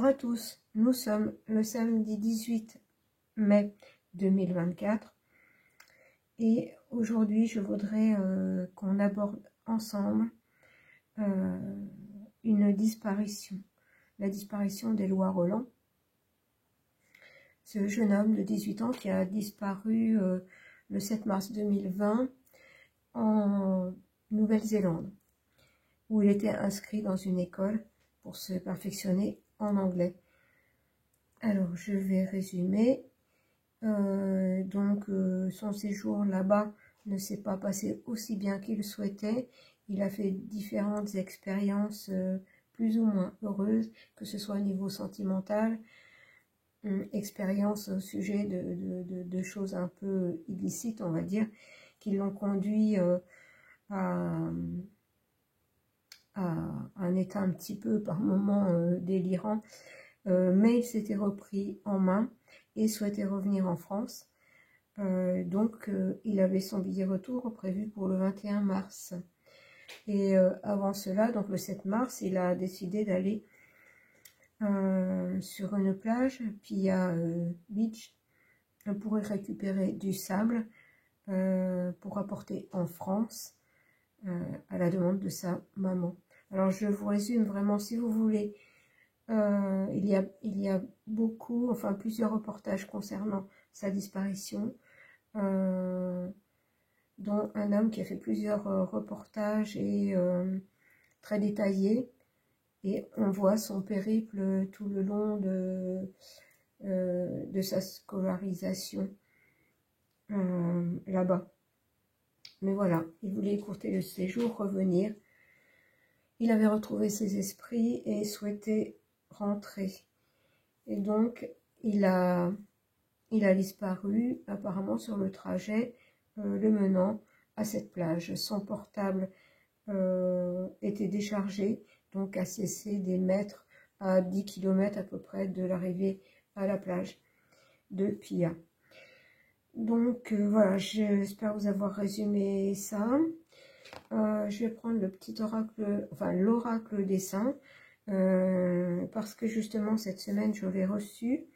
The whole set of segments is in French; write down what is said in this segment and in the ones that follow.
à tous, nous sommes le samedi 18 mai 2024 et aujourd'hui je voudrais qu'on aborde ensemble une disparition, la disparition d'Éloi Roland, ce jeune homme de 18 ans qui a disparu le 7 mars 2020 en Nouvelle-Zélande, où il était inscrit dans une école pour se perfectionner en anglais. Alors, je vais résumer. Son séjour là-bas ne s'est pas passé aussi bien qu'il souhaitait. Il a fait différentes expériences plus ou moins heureuses, que ce soit au niveau sentimental, expériences au sujet de choses un peu illicites, on va dire, qui l'ont conduit à un état un petit peu par moments délirant, mais il s'était repris en main et souhaitait revenir en France. Il avait son billet retour prévu pour le 21 mars. Et avant cela, donc le 7 mars, il a décidé d'aller sur une plage, Pia Beach, pour y récupérer du sable pour apporter en France à la demande de sa maman. Alors je vous résume vraiment, si vous voulez, il y a beaucoup, enfin plusieurs reportages concernant sa disparition, dont un homme qui a fait plusieurs reportages et très détaillés, et on voit son périple tout le long de sa scolarisation là-bas. Mais voilà, il voulait écourter le séjour, revenir. Il avait retrouvé ses esprits et souhaitait rentrer. Et donc, il a disparu apparemment sur le trajet le menant à cette plage. Son portable était déchargé, donc a cessé d'émettre à 10 km à peu près de l'arrivée à la plage de Pia. Donc voilà, j'espère vous avoir résumé ça. Je vais prendre le petit oracle, enfin l'oracle des saints, parce que justement cette semaine je l'ai reçu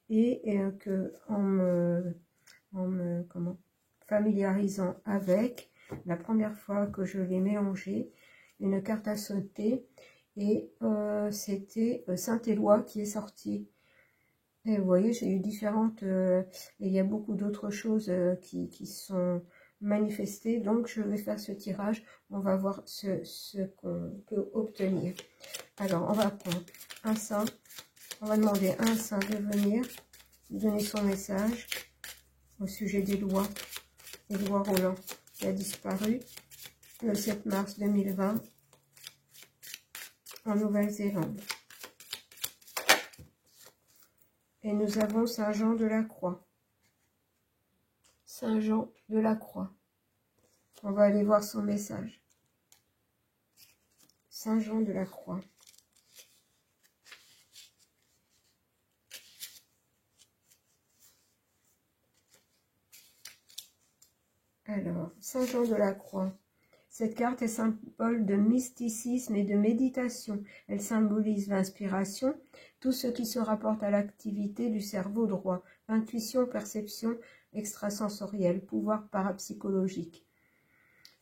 et que en me familiarisant avec, la première fois que je l'ai mélangé, une carte a sauté et c'était Saint Éloi qui est sorti. Et vous voyez, j'ai eu différentes, et il y a beaucoup d'autres choses qui sont manifestées, donc je vais faire ce tirage, on va voir ce qu'on peut obtenir. Alors, on va prendre un saint, on va demander à un saint de venir donner son message au sujet d'Éloi Roland, qui a disparu le 7 mars 2020 en Nouvelle-Zélande. Et nous avons Saint Jean de la Croix. Saint Jean de la Croix. On va aller voir son message. Saint Jean de la Croix. Alors, Saint Jean de la Croix. Cette carte est symbole de mysticisme et de méditation. Elle symbolise l'inspiration, tout ce qui se rapporte à l'activité du cerveau droit, intuition, perception extrasensorielle, pouvoir parapsychologique.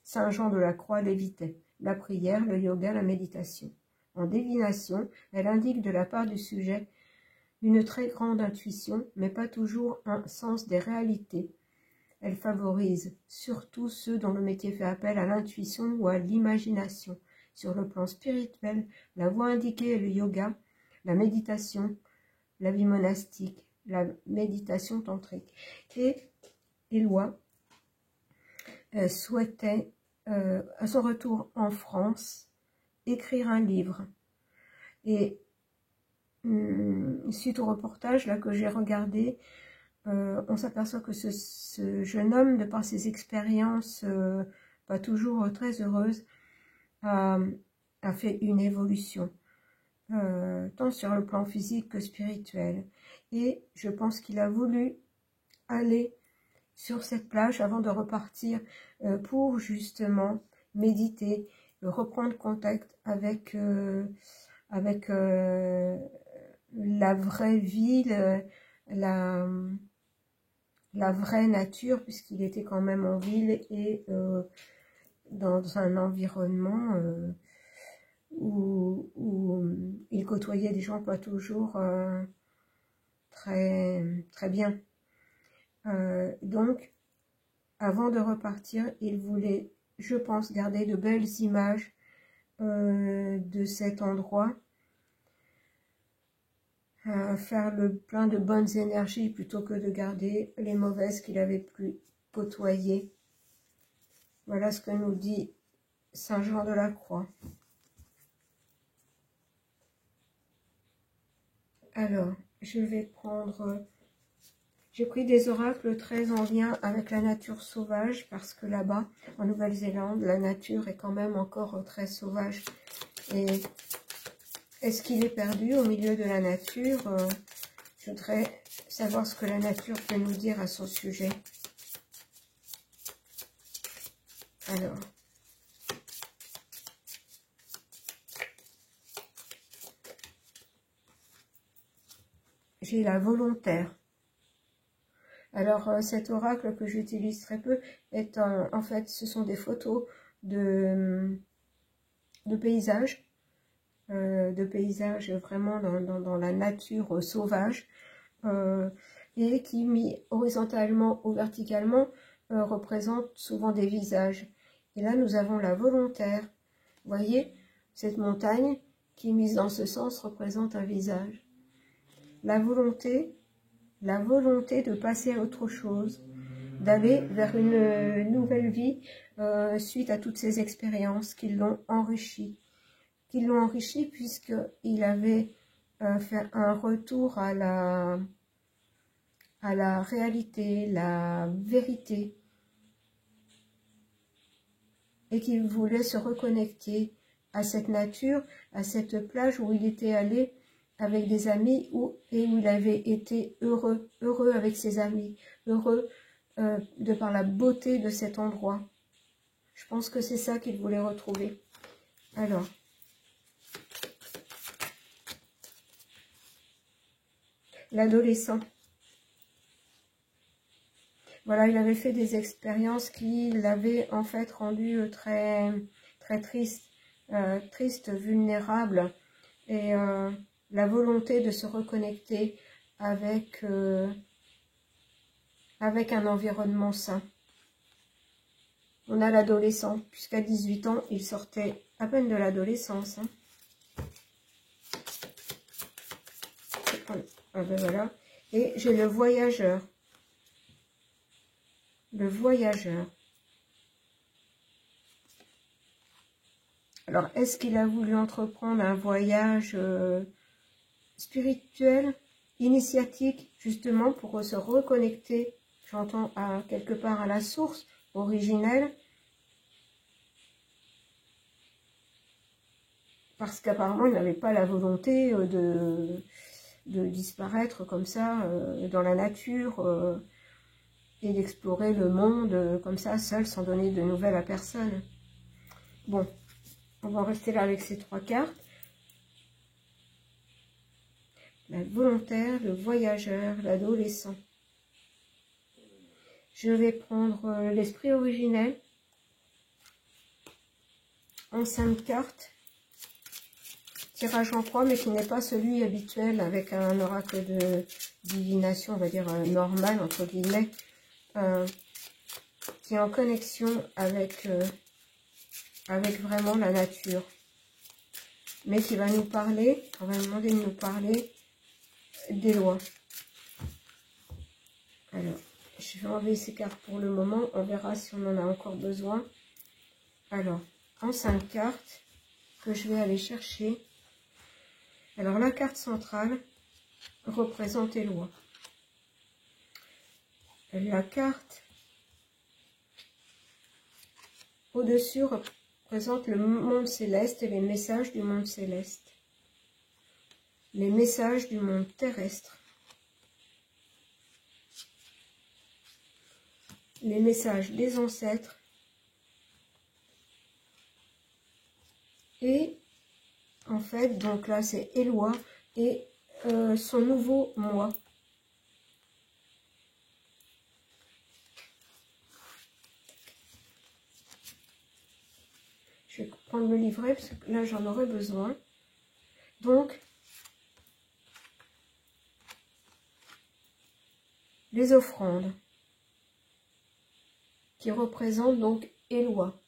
Saint Jean de la Croix l'évitait, la prière, le yoga, la méditation. En divination, elle indique de la part du sujet une très grande intuition, mais pas toujours un sens des réalités. Elle favorise surtout ceux dont le métier fait appel à l'intuition ou à l'imagination. Sur le plan spirituel, la voie indiquée est le yoga, la méditation, la vie monastique, la méditation tantrique. Et Éloi souhaitait, à son retour en France, écrire un livre. Et suite au reportage là que j'ai regardé, on s'aperçoit que ce jeune homme, de par ses expériences pas toujours très heureuses, a fait une évolution, tant sur le plan physique que spirituel. Et je pense qu'il a voulu aller sur cette plage avant de repartir pour justement méditer, reprendre contact avec la vraie vie, la vraie nature, puisqu'il était quand même en ville et dans un environnement où il côtoyait des gens pas toujours très bien. Donc, avant de repartir, il voulait, je pense, garder de belles images de cet endroit, faire le plein de bonnes énergies plutôt que de garder les mauvaises qu'il avait pu côtoyer. Voilà ce que nous dit Saint Jean de la Croix. Alors, je vais prendre... J'ai pris des oracles très en lien avec la nature sauvage, parce que là-bas, en Nouvelle-Zélande, la nature est quand même encore très sauvage. Et est-ce qu'il est perdu au milieu de la nature? Je voudrais savoir ce que la nature peut nous dire à son sujet. Alors, j'ai la volontaire. Alors, cet oracle que j'utilise très peu est en fait, ce sont des photos de paysages, vraiment dans la nature sauvage, et qui, mis horizontalement ou verticalement, représentent souvent des visages. Et là, nous avons la volontaire. Vous voyez, cette montagne qui, mise dans ce sens, représente un visage. La volonté de passer à autre chose, d'aller vers une nouvelle vie suite à toutes ces expériences qui l'ont enrichi. Puisqu'il avait fait un retour à la réalité, la vérité, et qu'il voulait se reconnecter à cette nature, à cette plage où il était allé avec des amis et où il avait été heureux avec ses amis, heureux de par la beauté de cet endroit. Je pense que c'est ça qu'il voulait retrouver. Alors, l'adolescent. Voilà, il avait fait des expériences qui l'avaient en fait rendu très triste, vulnérable, et la volonté de se reconnecter avec un environnement sain. On a l'adolescent, puisqu'à 18 ans, il sortait à peine de l'adolescence. Hein. Ah ben voilà. Et j'ai le voyageur. Le voyageur. Alors, est-ce qu'il a voulu entreprendre un voyage spirituel, initiatique, justement pour se reconnecter, j'entends, quelque part à la source originelle, parce qu'apparemment il n'avait pas la volonté de disparaître comme ça dans la nature et d'explorer le monde comme ça, seul, sans donner de nouvelles à personne. Bon, on va rester là avec ces trois cartes. La volontaire, le voyageur, l'adolescent. Je vais prendre l'esprit originel en 5 cartes. Tirage en croix, mais qui n'est pas celui habituel avec un oracle de divination, on va dire normal, entre guillemets, qui est en connexion avec vraiment la nature. Mais qui va nous parler, on va demander de nous parler des lois. Alors, je vais enlever ces cartes pour le moment, on verra si on en a encore besoin. Alors, en 5 cartes que je vais aller chercher. Alors, la carte centrale représente les lois. La carte au-dessus représente le monde céleste et les messages du monde céleste. Les messages du monde terrestre. Les messages des ancêtres. Et en fait, donc là c'est Éloi et son nouveau moi. Je vais prendre le livret parce que là j'en aurai besoin. Donc, les offrandes qui représentent donc Éloi,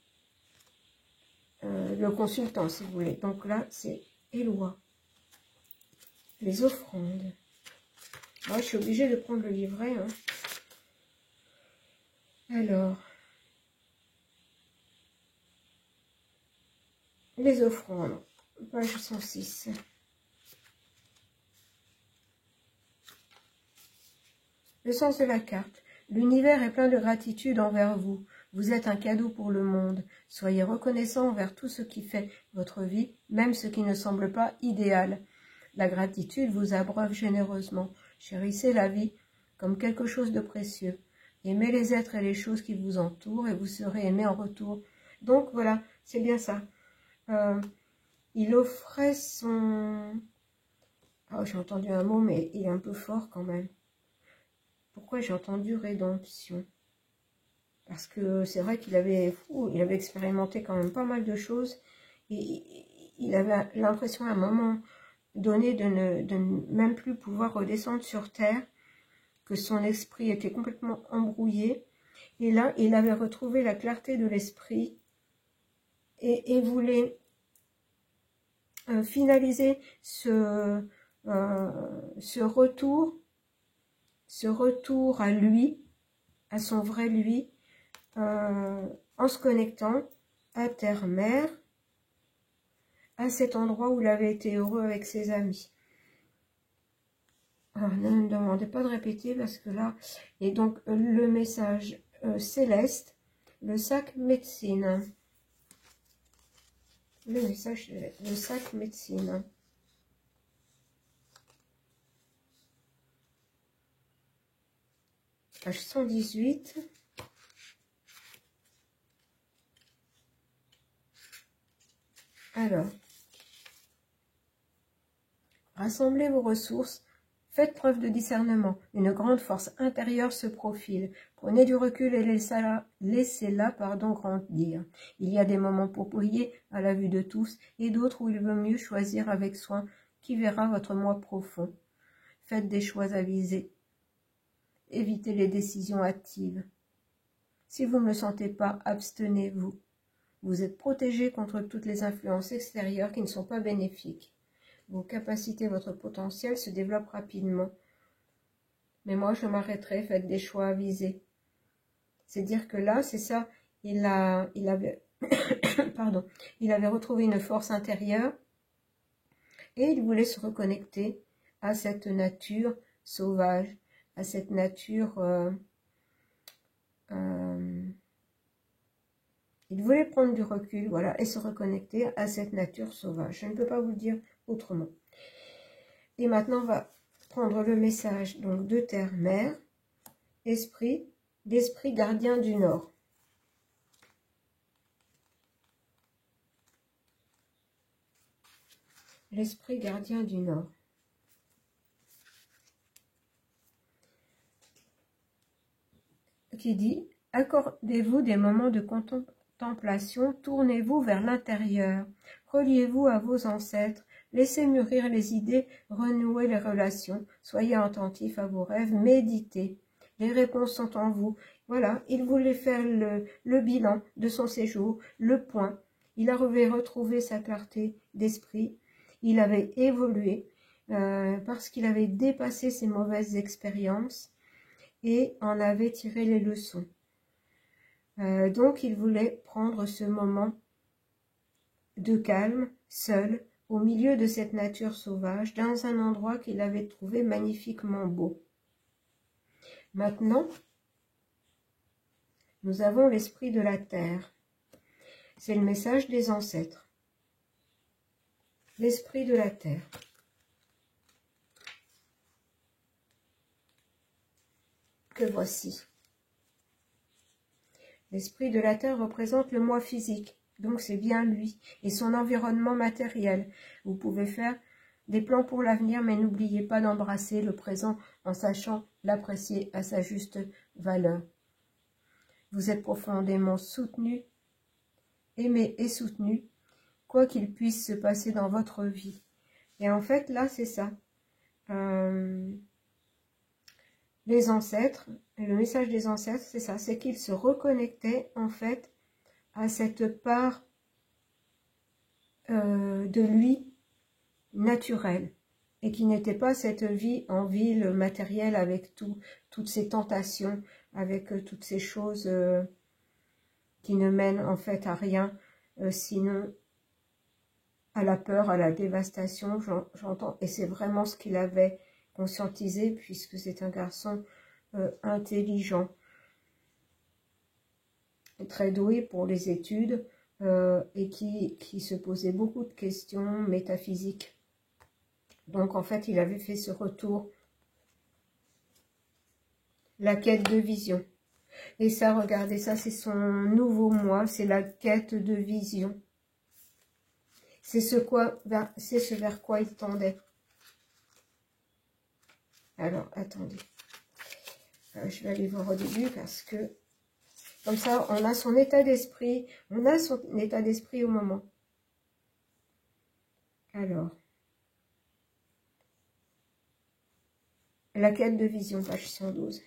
le consultant si vous voulez. Donc là c'est Éloi. Les offrandes. Moi, je suis obligée de prendre le livret. Hein. Alors, les offrandes, page 106. Le sens de la carte. L'univers est plein de gratitude envers vous. Vous êtes un cadeau pour le monde. Soyez reconnaissant envers tout ce qui fait votre vie, même ce qui ne semble pas idéal. La gratitude vous abreuve généreusement. Chérissez la vie comme quelque chose de précieux. Aimez les êtres et les choses qui vous entourent et vous serez aimé en retour. Donc voilà, c'est bien ça. Il offrait son... Oh, j'ai entendu un mot, mais il est un peu fort quand même. Pourquoi j'ai entendu rédemption? Parce que c'est vrai qu'il avait, il avait expérimenté quand même pas mal de choses. Et il avait l'impression à un moment donné de ne même plus pouvoir redescendre sur terre, que son esprit était complètement embrouillé. Et là, il avait retrouvé la clarté de l'esprit et voulait finaliser ce retour à lui, à son vrai lui, en se connectant à Terre-Mère, à cet endroit où il avait été heureux avec ses amis. Alors, ne me demandez pas de répéter parce que là, et donc le message céleste, le sac médecine. Le message, le sac médecine. Page 118. Alors, rassemblez vos ressources, faites preuve de discernement. Une grande force intérieure se profile. Prenez du recul et laissez-la grandir. Il y a des moments pour briller à la vue de tous et d'autres où il veut mieux choisir avec soin qui verra votre moi profond. Faites des choix avisés. Évitez les décisions hâtives. Si vous ne le sentez pas, abstenez-vous. Vous êtes protégé contre toutes les influences extérieures qui ne sont pas bénéfiques. Vos capacités, votre potentiel se développent rapidement. Mais moi, je m'arrêterai, faites des choix avisés. C'est dire que là, c'est ça, il avait pardon, il avait retrouvé une force intérieure et il voulait se reconnecter à cette nature sauvage, à cette nature... il voulait prendre du recul, voilà, et se reconnecter à cette nature sauvage. Je ne peux pas vous le dire autrement. Et maintenant, on va prendre le message donc de Terre-Mère, l'esprit gardien du Nord. L'esprit gardien du Nord. Qui dit, accordez-vous des moments de contemplation, tournez-vous vers l'intérieur, reliez-vous à vos ancêtres, laissez mûrir les idées, renouez les relations, soyez attentifs à vos rêves, méditez. Les réponses sont en vous. Voilà, il voulait faire le bilan de son séjour, le point. Il avait retrouvé sa clarté d'esprit, il avait évolué parce qu'il avait dépassé ses mauvaises expériences et en avait tiré les leçons. Donc il voulait prendre ce moment de calme, seul, au milieu de cette nature sauvage, dans un endroit qu'il avait trouvé magnifiquement beau. Maintenant, nous avons l'esprit de la terre. C'est le message des ancêtres. L'esprit de la terre. Que voici. L'esprit de la terre représente le moi physique, donc c'est bien lui, et son environnement matériel. Vous pouvez faire des plans pour l'avenir, mais n'oubliez pas d'embrasser le présent en sachant l'apprécier à sa juste valeur. Vous êtes profondément soutenu, aimé et soutenu, quoi qu'il puisse se passer dans votre vie. Et en fait, là, c'est ça. Les ancêtres, le message des ancêtres, c'est ça, c'est qu'ils se reconnectaient, en fait, à cette part de lui naturelle, et qui n'était pas cette vie en ville matérielle avec toutes ces tentations, avec toutes ces choses qui ne mènent en fait à rien, sinon à la peur, à la dévastation, j'entends, et c'est vraiment ce qu'il avait conscientisé, puisque c'est un garçon intelligent, très doué pour les études, et qui se posait beaucoup de questions métaphysiques. Donc, en fait, il avait fait ce retour, la quête de vision. Et ça, regardez, ça, c'est son nouveau moi, c'est la quête de vision. C'est ce vers quoi il tendait. Alors, attendez. Je vais aller voir au début parce que, comme ça, on a son état d'esprit. On a son état d'esprit au moment. Alors. La quête de vision, page 112.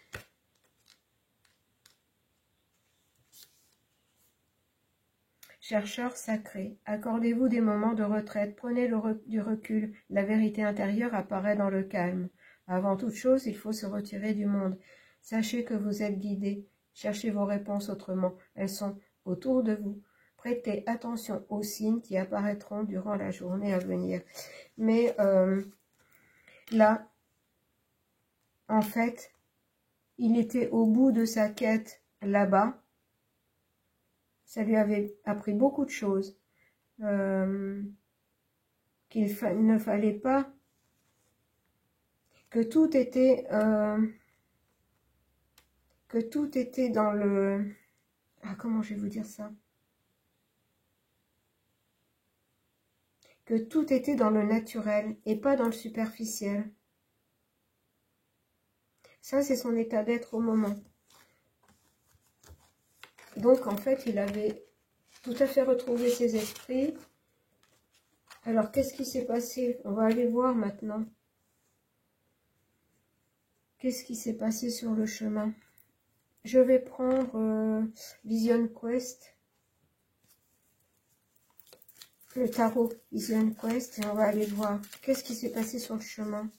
Chercheurs sacrés, accordez-vous des moments de retraite, prenez du recul, la vérité intérieure apparaît dans le calme. Avant toute chose, il faut se retirer du monde. Sachez que vous êtes guidés, cherchez vos réponses autrement, elles sont autour de vous. Prêtez attention aux signes qui apparaîtront durant la journée à venir. Mais là, en fait, il était au bout de sa quête là-bas. Ça lui avait appris beaucoup de choses. Qu'il ne fallait pas, que tout était dans le... Ah, comment je vais vous dire ça? Que tout était dans le naturel et pas dans le superficiel. Ça, c'est son état d'être au moment. Donc, en fait, il avait tout à fait retrouvé ses esprits. Alors, qu'est-ce qui s'est passé? On va aller voir maintenant. Qu'est-ce qui s'est passé sur le chemin? Je vais prendre Vision Quest. Le tarot Vision Quest. Et on va aller voir. Qu'est-ce qui s'est passé sur le chemin?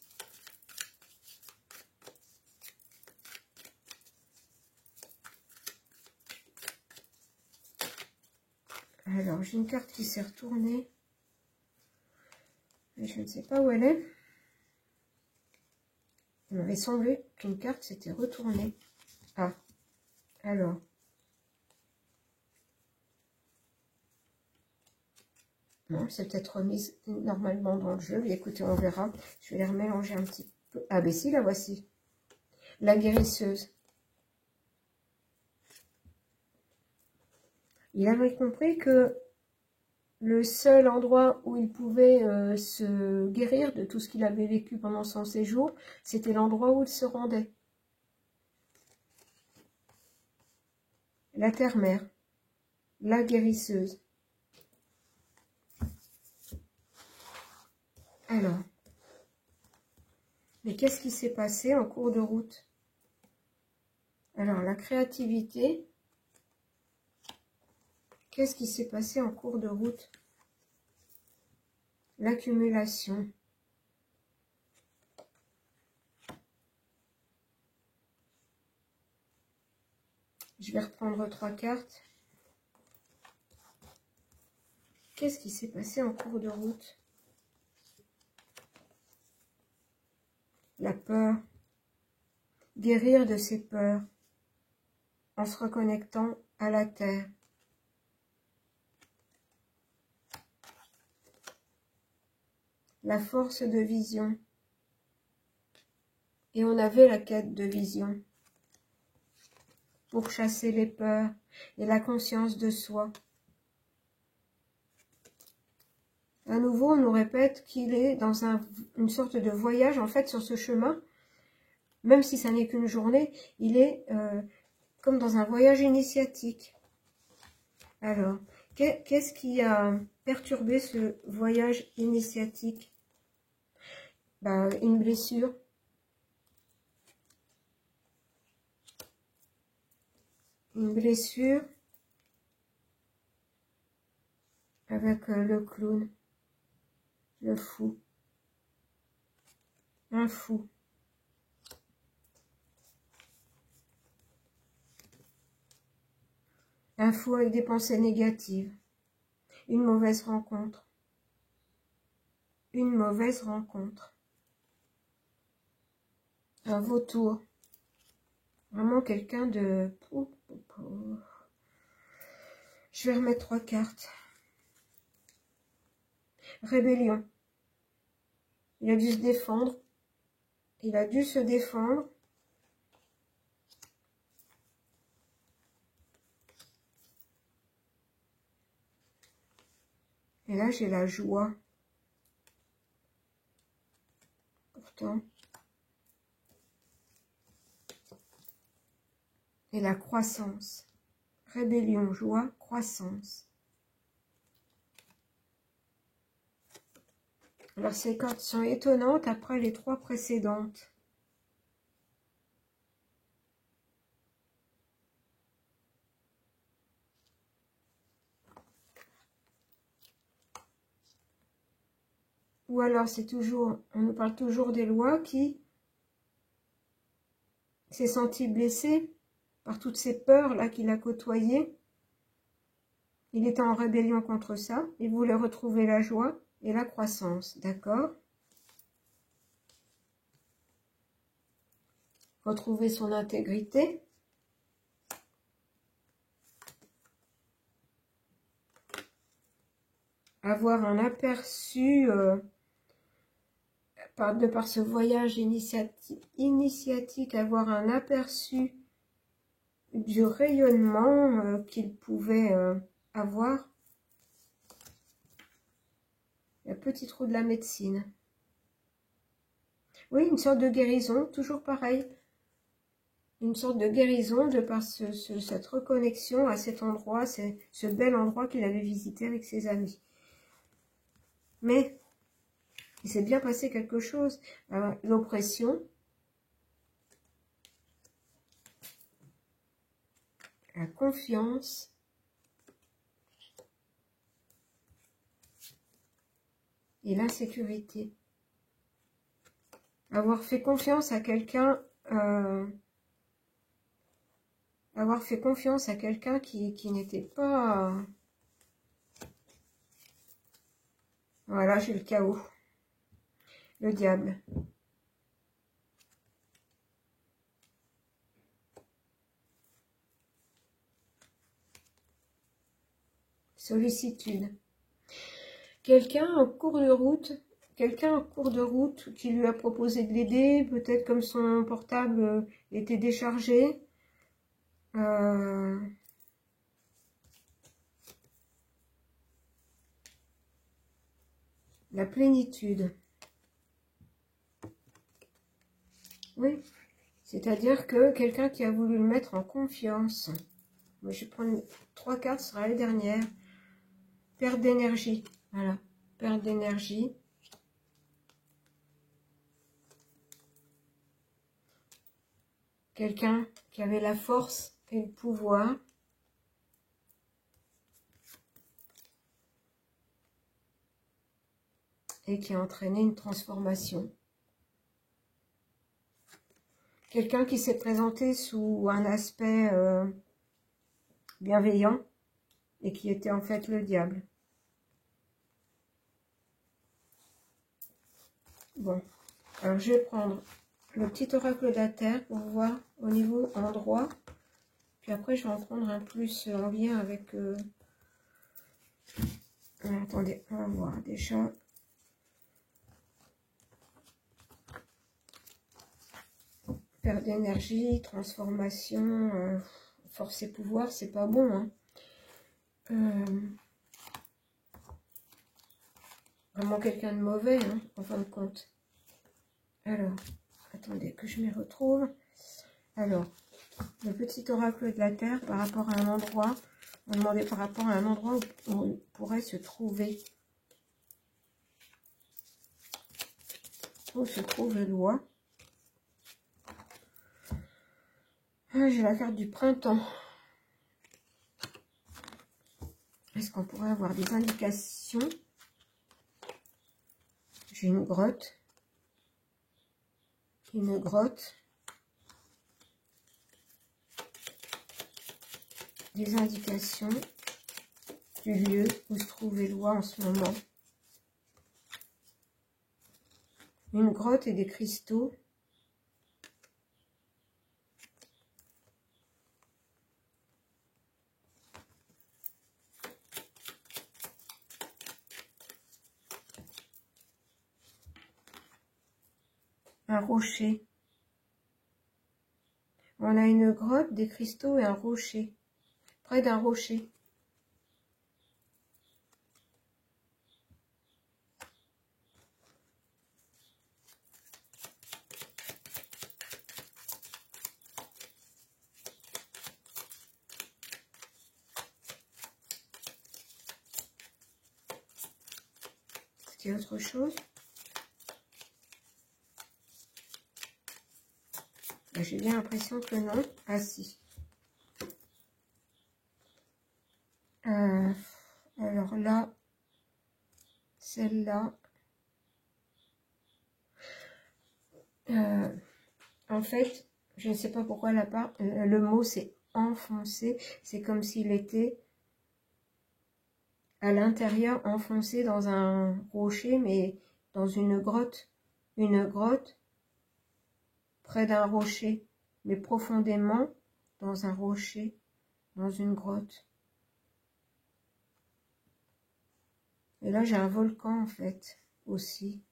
Alors, j'ai une carte qui s'est retournée. Mais je ne sais pas où elle est. Il m'avait semblé qu'une carte s'était retournée. Ah, alors. Non, c'est peut-être remise normalement dans le jeu. Mais écoutez, on verra. Je vais les remélanger un petit peu. Ah, ben si, la voici. La guérisseuse. Il avait compris que le seul endroit où il pouvait se guérir de tout ce qu'il avait vécu pendant son séjour, c'était l'endroit où il se rendait. La terre-mère, la guérisseuse. Alors, mais qu'est-ce qui s'est passé en cours de route? Alors, la créativité. Qu'est-ce qui s'est passé en cours de route? L'accumulation. Je vais reprendre 3 cartes. Qu'est-ce qui s'est passé en cours de route? La peur. Guérir de ses peurs en se reconnectant à la terre. La force de vision. Et on avait la quête de vision pour chasser les peurs et la conscience de soi. À nouveau, on nous répète qu'il est dans une sorte de voyage, en fait, sur ce chemin. Même si ça n'est qu'une journée, il est comme dans un voyage initiatique. Alors, qu'est-ce qui a perturbé ce voyage initiatique? Ben, une blessure. Une blessure avec le clown, le fou, un fou. Un fou avec des pensées négatives. Une mauvaise rencontre. Une mauvaise rencontre. Un vautour. Vraiment quelqu'un de... Je vais remettre 3 cartes. Rébellion. Il a dû se défendre. Il a dû se défendre. Et là, j'ai la joie. Pourtant. Et la croissance. Rébellion, joie, croissance. Alors, ces cartes sont étonnantes après les 3 précédentes. Ou alors, c'est toujours, on nous parle toujours des lois qui s'est senti blessé par toutes ces peurs-là qu'il a côtoyées. Il était en rébellion contre ça. Il voulait retrouver la joie et la croissance. D'accord? Retrouver son intégrité. Avoir un aperçu... de par ce voyage initiatique, avoir un aperçu du rayonnement qu'il pouvait avoir. Le petit trou de la médecine. Oui, une sorte de guérison, toujours pareil. Une sorte de guérison de par cette reconnexion à cet endroit, ce bel endroit qu'il avait visité avec ses amis. Mais il s'est bien passé quelque chose. L'oppression, la confiance, et l'insécurité. Avoir fait confiance à quelqu'un, qui n'était pas... Voilà, j'ai le chaos. Le diable. Sollicitude. Quelqu'un en cours de route qui lui a proposé de l'aider, peut-être comme son portable était déchargé. La plénitude. Oui, c'est-à-dire que quelqu'un qui a voulu le mettre en confiance. Moi, je vais prendre 3 cartes, ce sera les dernières. Perte d'énergie. Voilà, perte d'énergie. Quelqu'un qui avait la force et le pouvoir. Et qui a entraîné une transformation. Quelqu'un qui s'est présenté sous un aspect bienveillant et qui était en fait le diable. Bon, alors je vais prendre le petit oracle d'Ater pour voir au niveau endroit. Puis après, je vais en prendre un plus en lien avec... attendez, on va voir déjà. Perte d'énergie, transformation, force et pouvoir, c'est pas bon. Hein. vraiment quelqu'un de mauvais, hein, en fin de compte. Alors, attendez que je m'y retrouve. Alors, le petit oracle de la Terre par rapport à un endroit, on demandait par rapport à un endroit où pourrait se trouver. Où se trouve le doigt. Ah, j'ai la carte du printemps. Est-ce qu'on pourrait avoir des indications? J'ai une grotte. Une grotte. Des indications du lieu où se trouve Éloi en ce moment. Une grotte et des cristaux. Un rocher. On a une grotte, des cristaux et un rocher. Près d'un rocher. Est-ce qu'il y a autre chose? J'ai bien l'impression que non. Ah si. Alors là, celle-là. En fait, je ne sais pas pourquoi là-bas, le mot c'est enfoncé. C'est comme s'il était à l'intérieur, enfoncé dans un rocher, mais dans une grotte. Une grotte près d'un rocher, mais profondément dans un rocher, dans une grotte. Et là, j'ai un volcan, en fait, aussi.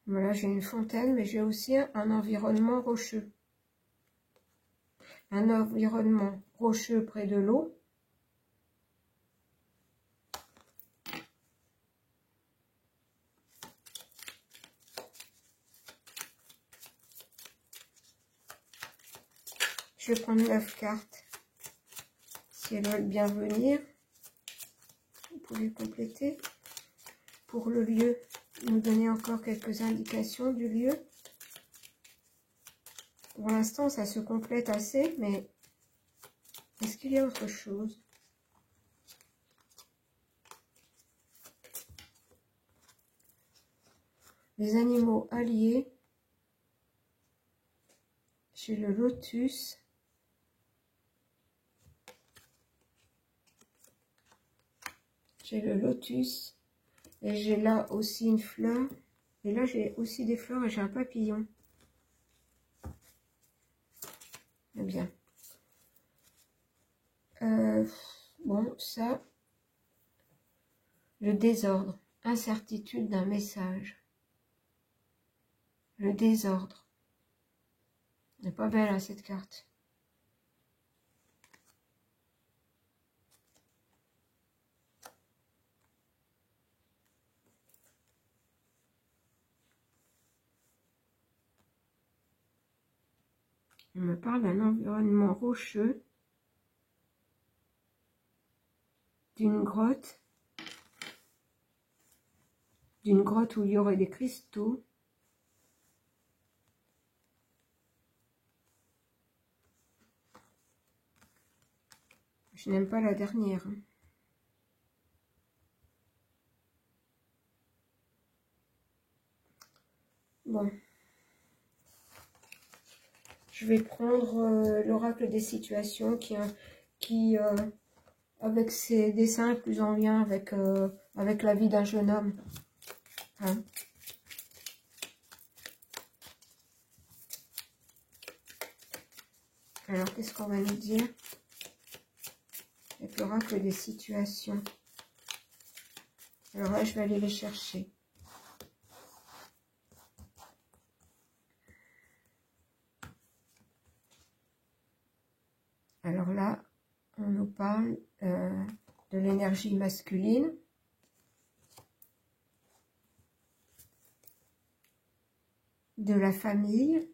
Voilà, j'ai une fontaine, mais j'ai aussi un environnement rocheux. Un environnement rocheux près de l'eau. Je vais prendre 9 cartes. Si elles veulent bien venir, vous pouvez compléter. Pour le lieu, nous donner encore quelques indications du lieu. Pour l'instant, ça se complète assez, mais est-ce qu'il y a autre chose? Les animaux alliés. J'ai le lotus. J'ai le lotus. Et j'ai là aussi une fleur. Et là, j'ai aussi des fleurs et j'ai un papillon. Eh bien. Bon, ça. Le désordre. Incertitude d'un message. Le désordre. Elle n'est pas belle, hein, cette carte. On me parle d'un environnement rocheux, d'une grotte où il y aurait des cristaux. Je n'aime pas la dernière. Bon. Je vais prendre l'oracle des situations qui avec ses dessins plus en lien avec la vie d'un jeune homme. Hein? Alors, qu'est-ce qu'on va nous dire? et puis l'oracle des situations. Alors là, je vais aller les chercher. Alors là, on nous parle de l'énergie masculine. De la famille.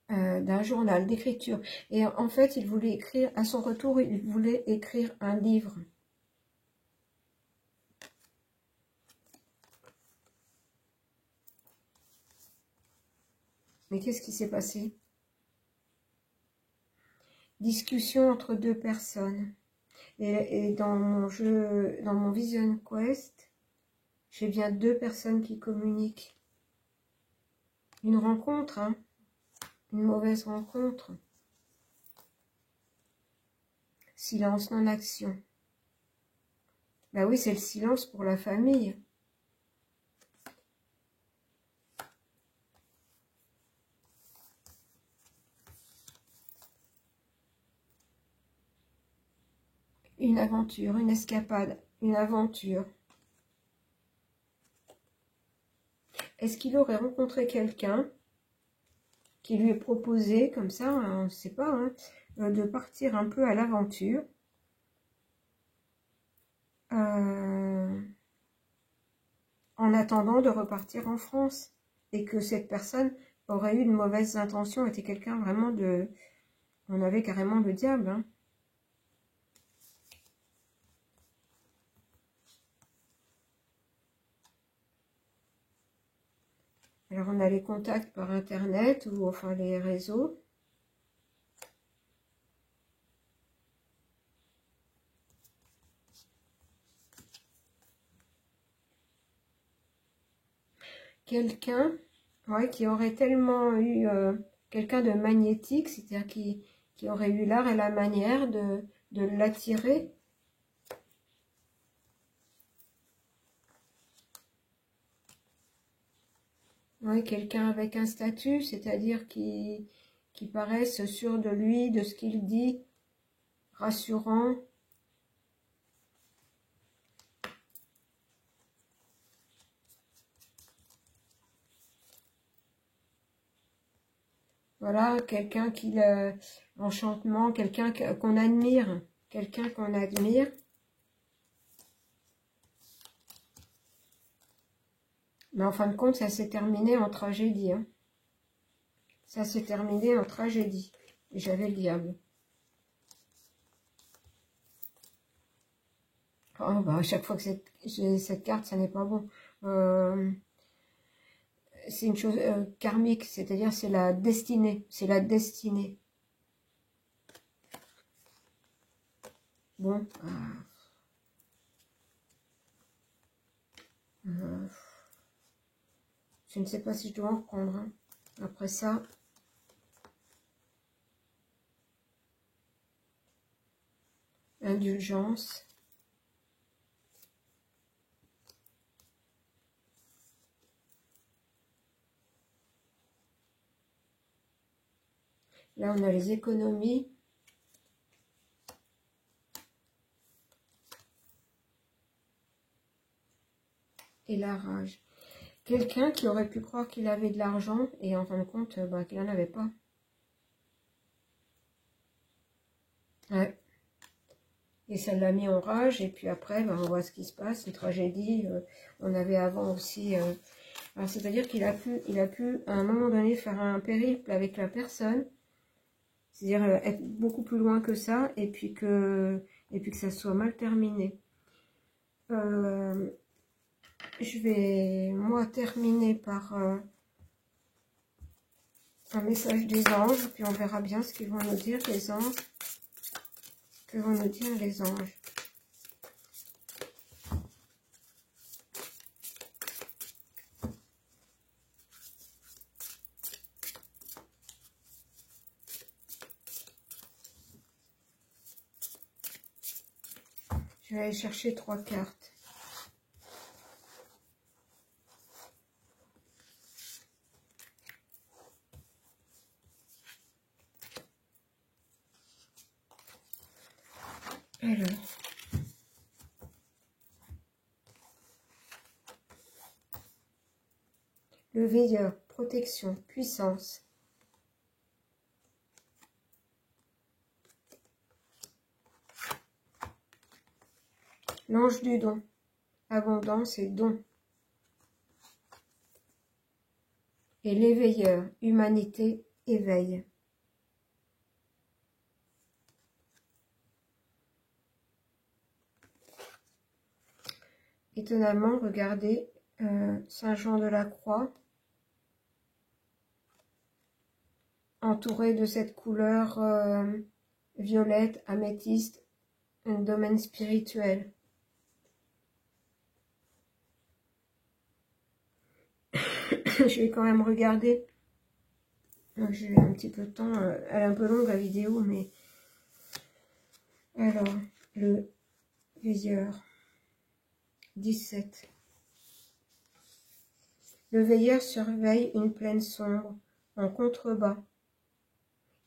D'un journal d'écriture. Et en fait, il voulait écrire, à son retour, il voulait écrire un livre. Mais qu'est-ce qui s'est passé? Discussion entre deux personnes. Et dans mon jeu, dans mon Vision Quest, j'ai bien deux personnes qui communiquent. Une rencontre, hein, une mauvaise rencontre. Silence non action. Ben oui, c'est le silence pour la famille. Une aventure, une escapade, une aventure. Est-ce qu'il aurait rencontré quelqu'un qui lui est proposé, comme ça, on ne sait pas, hein, de partir un peu à l'aventure en attendant de repartir en France, et que cette personne aurait eu de mauvaises intentions, était quelqu'un vraiment de... On avait carrément le diable, hein. Alors on a les contacts par internet ou enfin les réseaux. Quelqu'un, ouais, qui aurait tellement eu quelqu'un de magnétique, c'est-à-dire qui aurait eu l'art et la manière de l'attirer. Oui, quelqu'un avec un statut, c'est-à-dire qui paraisse sûr de lui, de ce qu'il dit, rassurant. Voilà, quelqu'un qui enchantement, quelqu'un qu'on admire, quelqu'un qu'on admire. Mais en fin de compte, ça s'est terminé en tragédie, hein. Ça s'est terminé en tragédie. Et j'avais le diable. Oh, bah, à chaque fois que j'ai cette carte, ça n'est pas bon. C'est une chose karmique, c'est-à-dire c'est la destinée. C'est la destinée. Bon. Je ne sais pas si je dois en reprendre, hein. Après ça. Indulgence. Là, on a les économies. Et la rage. Quelqu'un qui aurait pu croire qu'il avait de l'argent et en fin de compte, bah, qu'il n'en avait pas. Ouais. Et ça l'a mis en rage. Et puis après, bah, on voit ce qui se passe. Une tragédie. On avait avant aussi... c'est-à-dire qu'il a pu, à un moment donné, faire un périple avec la personne. C'est-à-dire être beaucoup plus loin que ça. Et puis que ça soit mal terminé. Je vais, moi, terminer par un message des anges, puis on verra bien ce qu'ils vont nous dire, les anges. Que vont nous dire les anges? Je vais aller chercher 3 cartes. Alors, le veilleur, protection, puissance. L'ange du don, abondance et don. Et l'éveilleur, humanité, éveil. Étonnamment, regardez, Saint Jean de la Croix, entouré de cette couleur violette, améthyste, un domaine spirituel. Je vais quand même regarder. J'ai un petit peu de temps. Elle est un peu longue la vidéo, mais... Alors, le veilleur. 17. Le veilleur surveille une plaine sombre, en contrebas.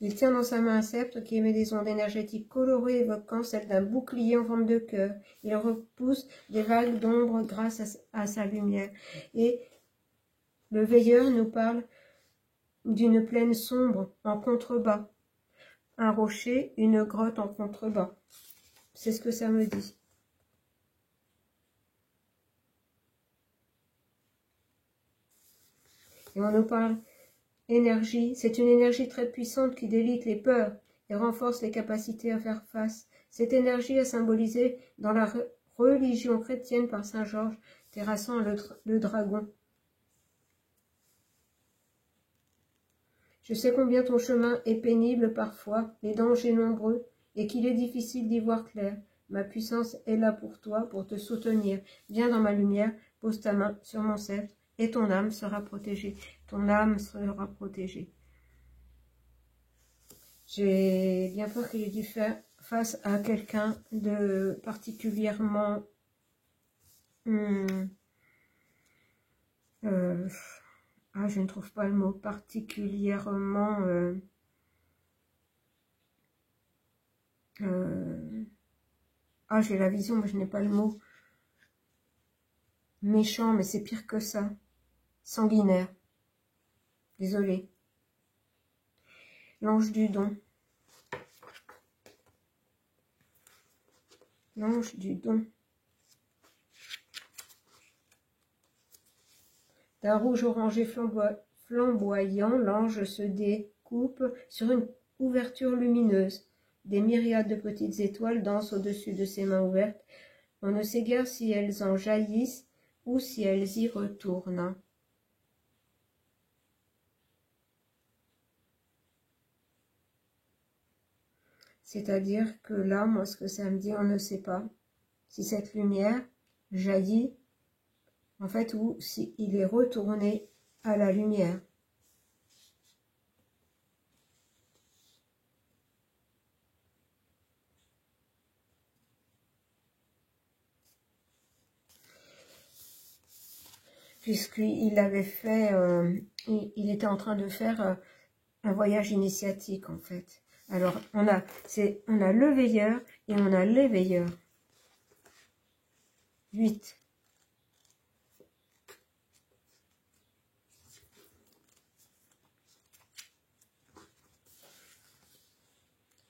Il tient dans sa main un sceptre qui émet des ondes énergétiques colorées évoquant celles d'un bouclier en forme de cœur. Il repousse des vagues d'ombre grâce à sa lumière. Et le veilleur nous parle d'une plaine sombre en contrebas. Un rocher, une grotte en contrebas. C'est ce que ça me dit. Et on nous parle énergie. C'est une énergie très puissante qui délite les peurs et renforce les capacités à faire face. Cette énergie est symbolisée dans la religion chrétienne par Saint Georges, terrassant le dragon. Je sais combien ton chemin est pénible parfois, les dangers nombreux, et qu'il est difficile d'y voir clair. Ma puissance est là pour toi, pour te soutenir. Viens dans ma lumière, pose ta main sur mon sceptre, et ton âme sera protégée. Ton âme sera protégée. J'ai bien peur qu'il ait dû faire face à quelqu'un de particulièrement... je ne trouve pas le mot. Particulièrement... j'ai la vision, mais je n'ai pas le mot. Méchant, mais c'est pire que ça. Sanguinaire. Désolée. L'ange du don. L'ange du don. D'un rouge orangé flamboyant, l'ange se découpe sur une ouverture lumineuse. Des myriades de petites étoiles dansent au-dessus de ses mains ouvertes. On ne sait guère si elles en jaillissent ou si elles y retournent. C'est-à-dire que là, moi, ce que ça me dit, on ne sait pas si cette lumière jaillit, en fait, ou si il est retourné à la lumière. Puisqu'il avait fait, il était en train de faire un voyage initiatique, en fait. Alors, on a le veilleur et on a l'éveilleur. 8.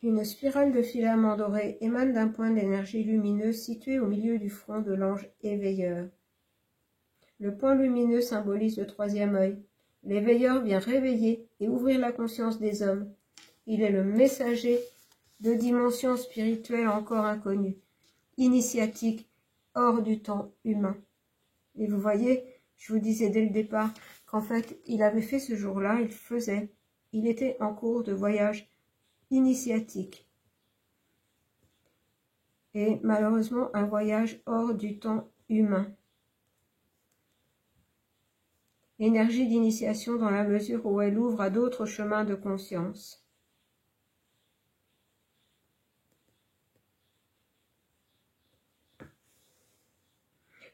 Une spirale de filaments dorés émane d'un point d'énergie lumineuse situé au milieu du front de l'ange éveilleur. Le point lumineux symbolise le troisième œil. L'éveilleur vient réveiller et ouvrir la conscience des hommes. Il est le messager de dimensions spirituelles encore inconnues, initiatiques, hors du temps humain. Et vous voyez, je vous disais dès le départ qu'en fait, il avait fait ce jour-là, il était en cours de voyage initiatique. Et malheureusement, un voyage hors du temps humain. Énergie d'initiation dans la mesure où elle ouvre à d'autres chemins de conscience.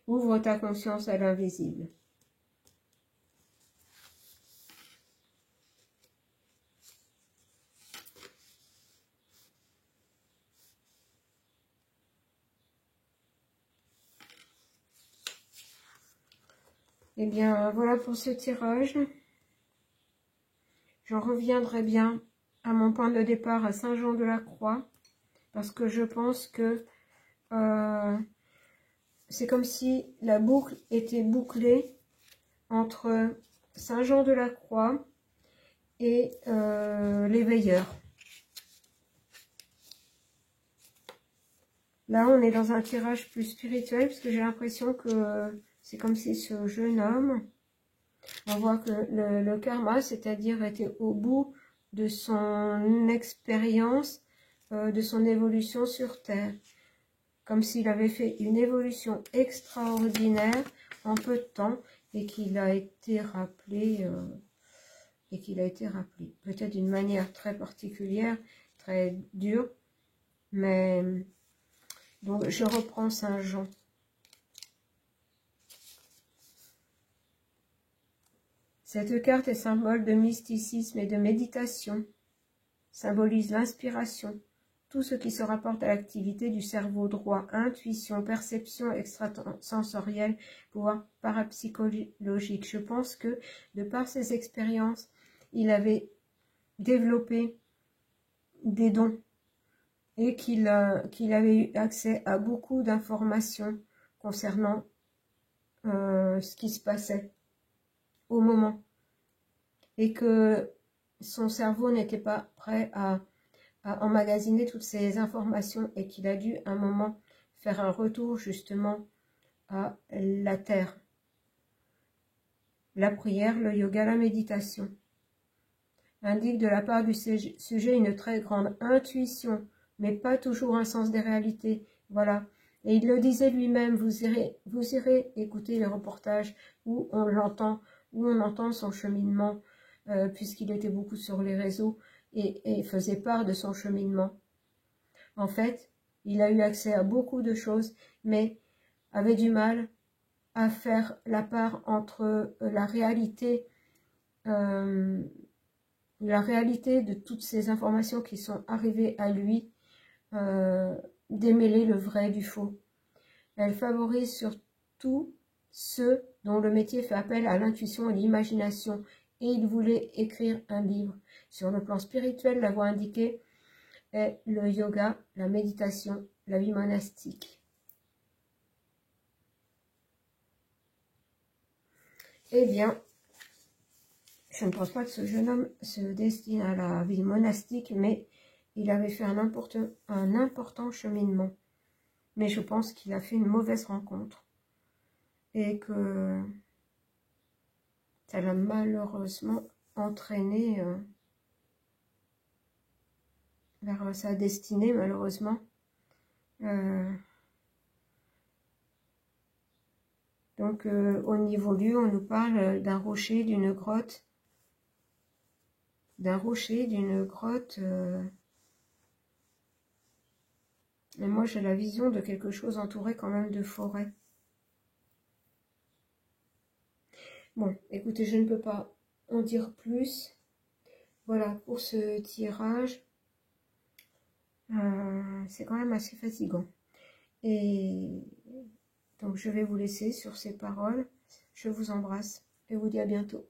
Ouvre ta conscience à l'invisible. Eh bien, voilà pour ce tirage. J'en reviendrai bien à mon point de départ à Saint-Jean-de-la-Croix, parce que je pense que c'est comme si la boucle était bouclée entre Saint-Jean-de-la-Croix et les veilleurs. Là, on est dans un tirage plus spirituel, parce que j'ai l'impression que c'est comme si ce jeune homme, on voit que le karma, c'est-à-dire était au bout de son expérience, de son évolution sur Terre. Comme s'il avait fait une évolution extraordinaire en peu de temps et qu'il a été rappelé, peut-être d'une manière très particulière, très dure, mais donc je reprends Saint Jean. Cette carte est symbole de mysticisme et de méditation, symbolise l'inspiration, tout ce qui se rapporte à l'activité du cerveau droit, intuition, perception extrasensorielle, pouvoir parapsychologique. Je pense que, de par ses expériences, il avait développé des dons et qu'il avait eu accès à beaucoup d'informations concernant ce qui se passait au moment, et que son cerveau n'était pas prêt à emmagasiner toutes ces informations et qu'il a dû à un moment faire un retour justement à la terre. La prière, le yoga, la méditation indique de la part du sujet une très grande intuition, mais pas toujours un sens des réalités. Voilà. Et il le disait lui-même, vous irez écouter les reportages où on l'entend, où on entend son cheminement, puisqu'il était beaucoup sur les réseaux et faisait part de son cheminement. En fait, il a eu accès à beaucoup de choses, mais avait du mal à faire la part entre la réalité de toutes ces informations qui sont arrivées à lui, démêler le vrai du faux. Elle favorise surtout ceux dont le métier fait appel à l'intuition et l'imagination, et il voulait écrire un livre. Sur le plan spirituel, la voie indiquée est le yoga, la méditation, la vie monastique. Eh bien, je ne pense pas que ce jeune homme se destine à la vie monastique, mais il avait fait un important cheminement. Mais je pense qu'il a fait une mauvaise rencontre et que ça l'a malheureusement entraîné vers sa destinée, malheureusement. Donc, au niveau lieu, on nous parle d'un rocher, d'une grotte. Et moi, j'ai la vision de quelque chose entouré quand même de forêt. Bon, écoutez, je ne peux pas en dire plus. Voilà, pour ce tirage, c'est quand même assez fatigant. Et donc, je vais vous laisser sur ces paroles. Je vous embrasse et vous dis à bientôt.